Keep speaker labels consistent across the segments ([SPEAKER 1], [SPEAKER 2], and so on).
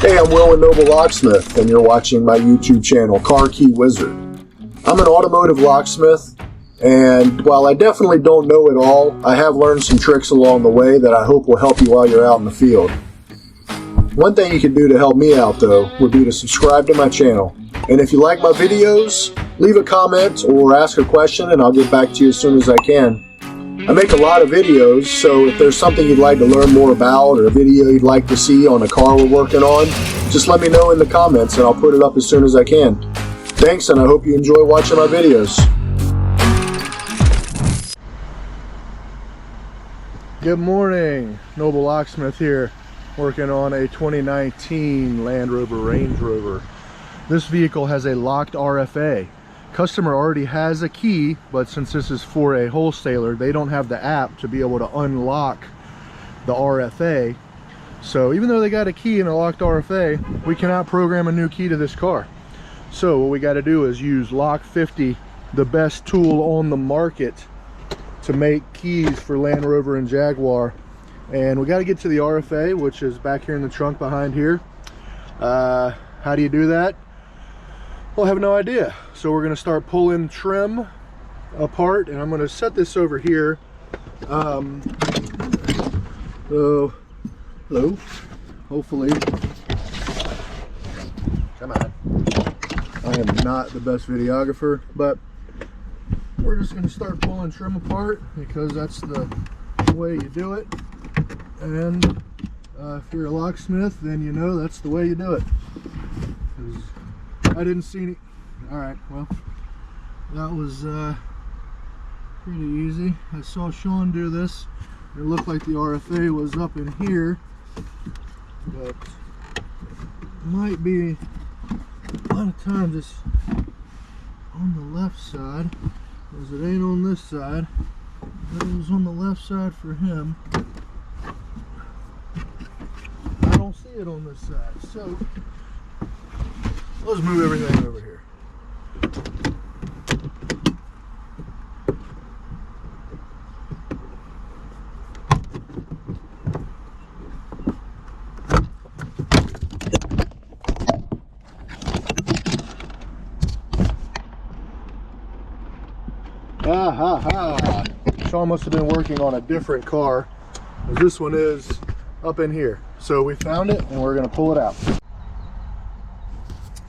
[SPEAKER 1] Hey, I'm Will and Noble Locksmith, and you're watching my YouTube channel, Car Key Wizard. I'm an automotive locksmith, and while I definitely don't know it all, I have learned some tricks along the way that I hope will help you while you're out in the field. One thing you can do to help me out, though, would be to subscribe to my channel. And if you like my videos, leave a comment or ask a question, and I'll get back to you as soon as I can. I make a lot of videos, so if there's something you'd like to learn more about or a video you'd like to see on a car we're working on, just let me know in the comments and I'll put it up as soon as I can. Thanks, and I hope you enjoy watching my videos.
[SPEAKER 2] Good morning, Noble Locksmith here, working on a 2019 Land Rover Range Rover. This vehicle has a locked RFA. Customer already has a key, but since this is for a wholesaler, they don't have the app to be able to unlock the RFA. So even though they got a key and a locked RFA, we cannot program a new key to this car. So what we got to do is use Lock50, the best tool on the market to make keys for Land Rover and Jaguar. And we got to get to the RFA, which is back here in the trunk behind here. How do you do that? Well, I have no idea. So we're going to start pulling trim apart, and I'm going to set this over here. So, hello. Hopefully. Come on. I am not the best videographer, but we're just going to start pulling trim apart because that's the way you do it. And if you're a locksmith, then you know that's the way you do it. I didn't see any. All right, well, that was pretty easy. I saw Sean do this. It looked like the RFA was up in here, but it might be a lot of times it's on the left side, because it ain't on this side. But it was on the left side for him. I don't see it on this side, so let's move everything over here. Sean must have been working on a different car, as this one is up in here. So we found it and we're going to pull it out.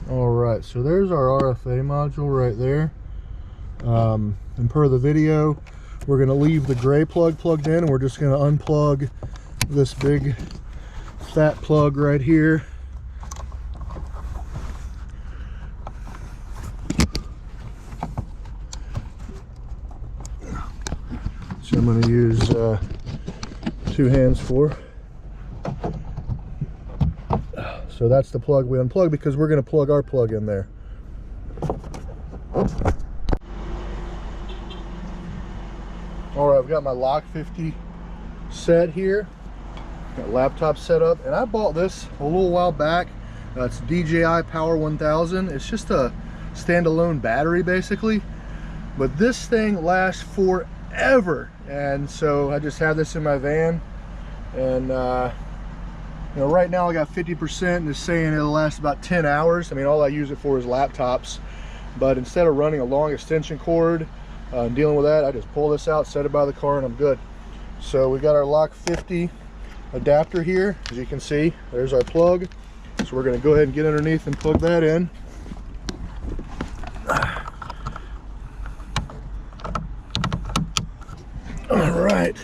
[SPEAKER 2] Alright, so there's our RFA module right there. And per the video, we're going to leave the gray plug plugged in, and we're just going to unplug this big fat plug right here. So I'm going to use 2 hands for. So that's the plug we unplug, because we're going to plug our plug in there. Alright, I've got my Lock50 set here. Got laptop set up, and I bought this a little while back. It's DJI Power 1000. It's just a standalone battery basically, but this thing lasts forever. And so I just have this in my van, and you know, right now I got 50% and it's saying it'll last about 10 hours. I mean, all I use it for is laptops, but instead of running a long extension cord and dealing with that, I just pull this out, set it by the car, and I'm good. So we got our Lock50 adapter here. As you can see, there's our plug. So we're going to go ahead and get underneath and plug that in. All right.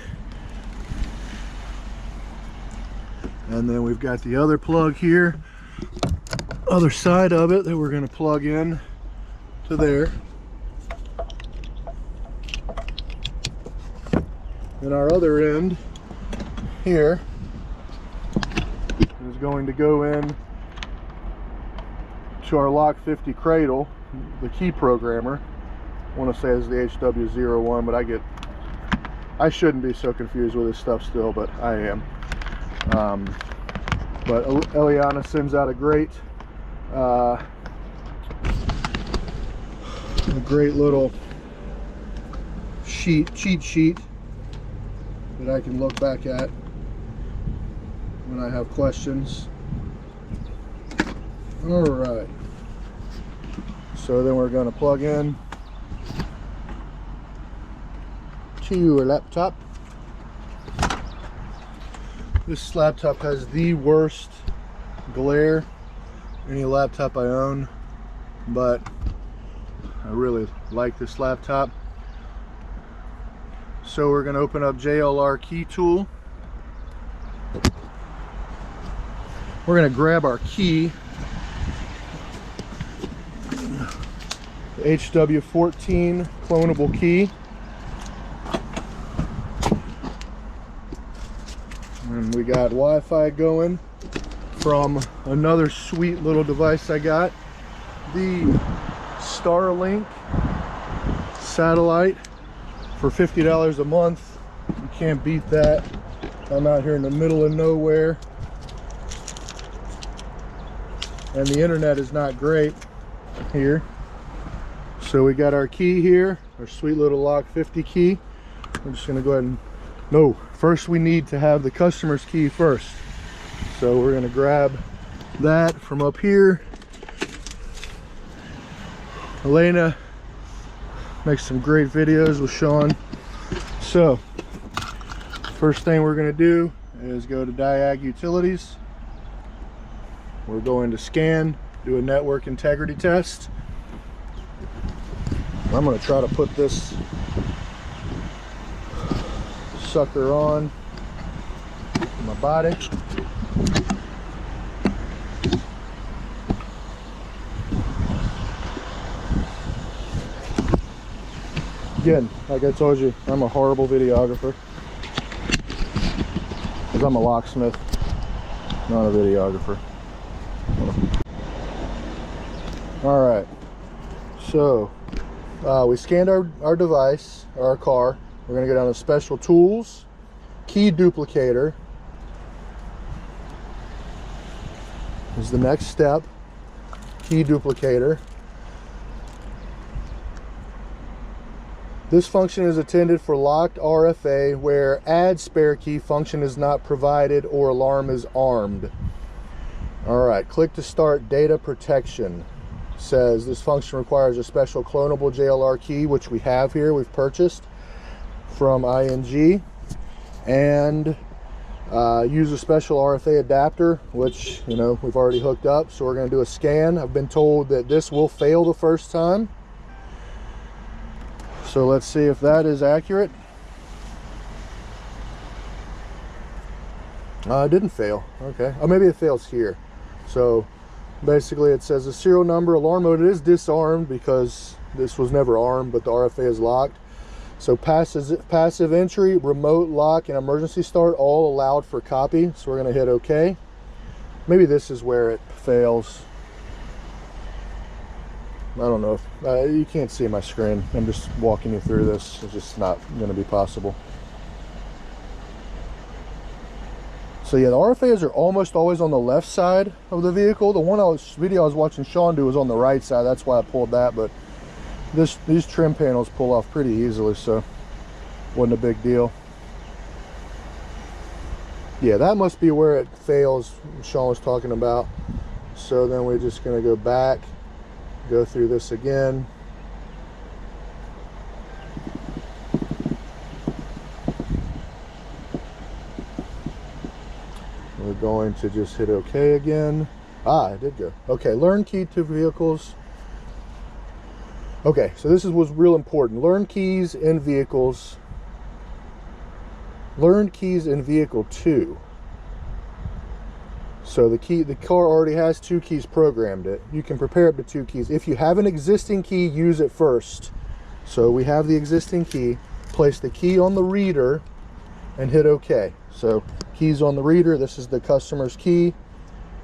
[SPEAKER 2] And then we've got the other plug here, other side of it, that we're going to plug in to there. And our other end here is going to go in to our Lock50 cradle, the key programmer. I want to say it's the HW01, but I shouldn't be so confused with this stuff still, but I am. But Eliana sends out a great little cheat sheet that I can look back at when I have questions. All right. So then we're going to plug in to your laptop. This laptop has the worst glare any laptop I own, but I really like this laptop. So we're going to open up JLR key tool. We're going to grab our key, the HW14 clonable key, and we got Wi-Fi going from another sweet little device I got, the Starlink satellite for $50 a month. You can't beat that. I'm out here in the middle of nowhere and the internet is not great here. So we got our key here, our sweet little Lock50 key. I'm just gonna go ahead and, no, first we need to have the customer's key first. So we're gonna grab that from up here. Elena makes some great videos with Sean. So first thing we're going to do is go to Diag Utilities. We're going to scan, do a network integrity test. I'm going to try to put this sucker on my body. Again, like I told you, I'm a horrible videographer because I'm a locksmith, not a videographer. All right, so we scanned our device, our car. We're gonna go down to special tools, key duplicator is the next step. Key duplicator. This function is intended for locked RFA where add spare key function is not provided or alarm is armed. All right, click to start data protection. Says this function requires a special clonable JLR key, which we have here, we've purchased from ING, and use a special RFA adapter, which, you know, we've already hooked up. So we're going to do a scan. I've been told that this will fail the first time. So let's see if that is accurate. It didn't fail. Okay. Oh, maybe it fails here. So basically it says the serial number, alarm mode. It is disarmed because this was never armed, but the RFA is locked. So passive entry, remote lock, and emergency start all allowed for copy. So we're going to hit OK. Maybe this is where it fails. I don't know if you can't see my screen. I'm just walking you through this. It's just not going to be possible. So yeah, the RFAs are almost always on the left side of the vehicle. The video I was watching Sean do was on the right side. That's why I pulled that. But these trim panels pull off pretty easily, so wasn't a big deal. Yeah, that must be where it fails. Sean was talking about. So then we're just going to go back. Go through this again. We're going to just hit OK again. Ah, it did go. Okay, learn key to vehicles. Okay, so this was real important. Learn keys in vehicles. Learn keys in vehicle 2. So the car already has 2 keys programmed it. You can prepare up to 2 keys. If you have an existing key, use it first. So we have the existing key. Place the key on the reader and hit OK. So keys on the reader. This is the customer's key.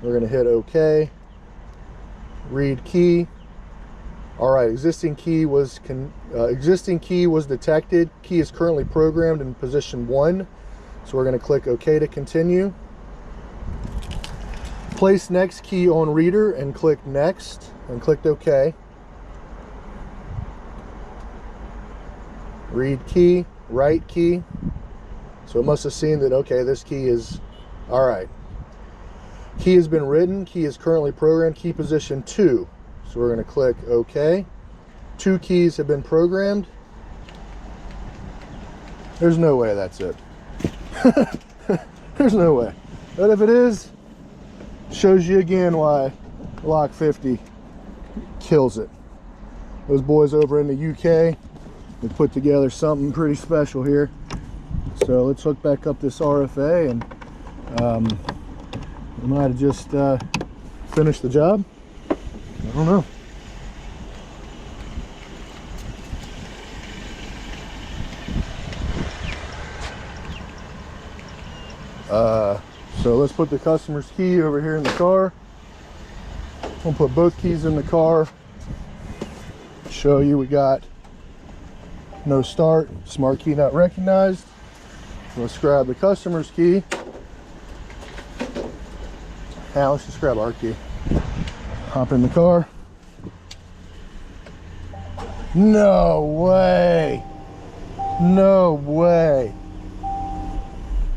[SPEAKER 2] We're going to hit OK. Read key. All right, existing key was detected. Key is currently programmed in position 1. So we're going to click OK to continue. Place next key on reader and click next and clicked OK. Read key, write key. So it must have seen that, okay, this key is all right. Key has been written, key is currently programmed, key position 2. So we're going to click OK. 2 keys have been programmed. There's no way that's it. There's no way. But if it is, shows you again why Lock50 kills it. Those boys over in the UK, they put together something pretty special here. So let's hook back up this RFA, and we might have just finished the job. I don't know. So let's put the customer's key over here in the car. We'll put both keys in the car. Show you we got no start, smart key not recognized. Let's grab the customer's key. Now let's just grab our key. Hop in the car. No way. No way.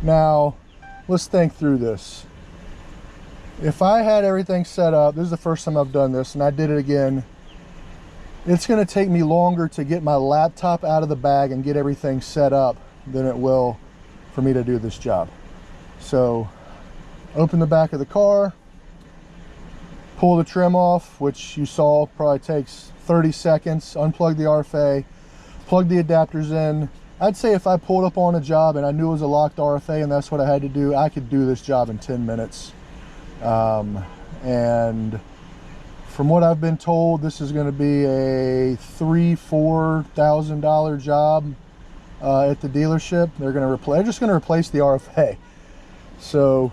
[SPEAKER 2] Now, let's think through this. If I had everything set up, this is the first time I've done this, and I did it again, it's going to take me longer to get my laptop out of the bag and get everything set up than it will for me to do this job. So, open the back of the car, pull the trim off, which you saw probably takes 30 seconds, unplug the RFA, plug the adapters in. I'd say if I pulled up on a job and I knew it was a locked RFA and that's what I had to do, I could do this job in 10 minutes. And from what I've been told, this is going to be a $3,000–$4,000 job at the dealership. They're just going to replace the RFA. So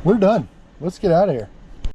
[SPEAKER 2] we're done. Let's get out of here.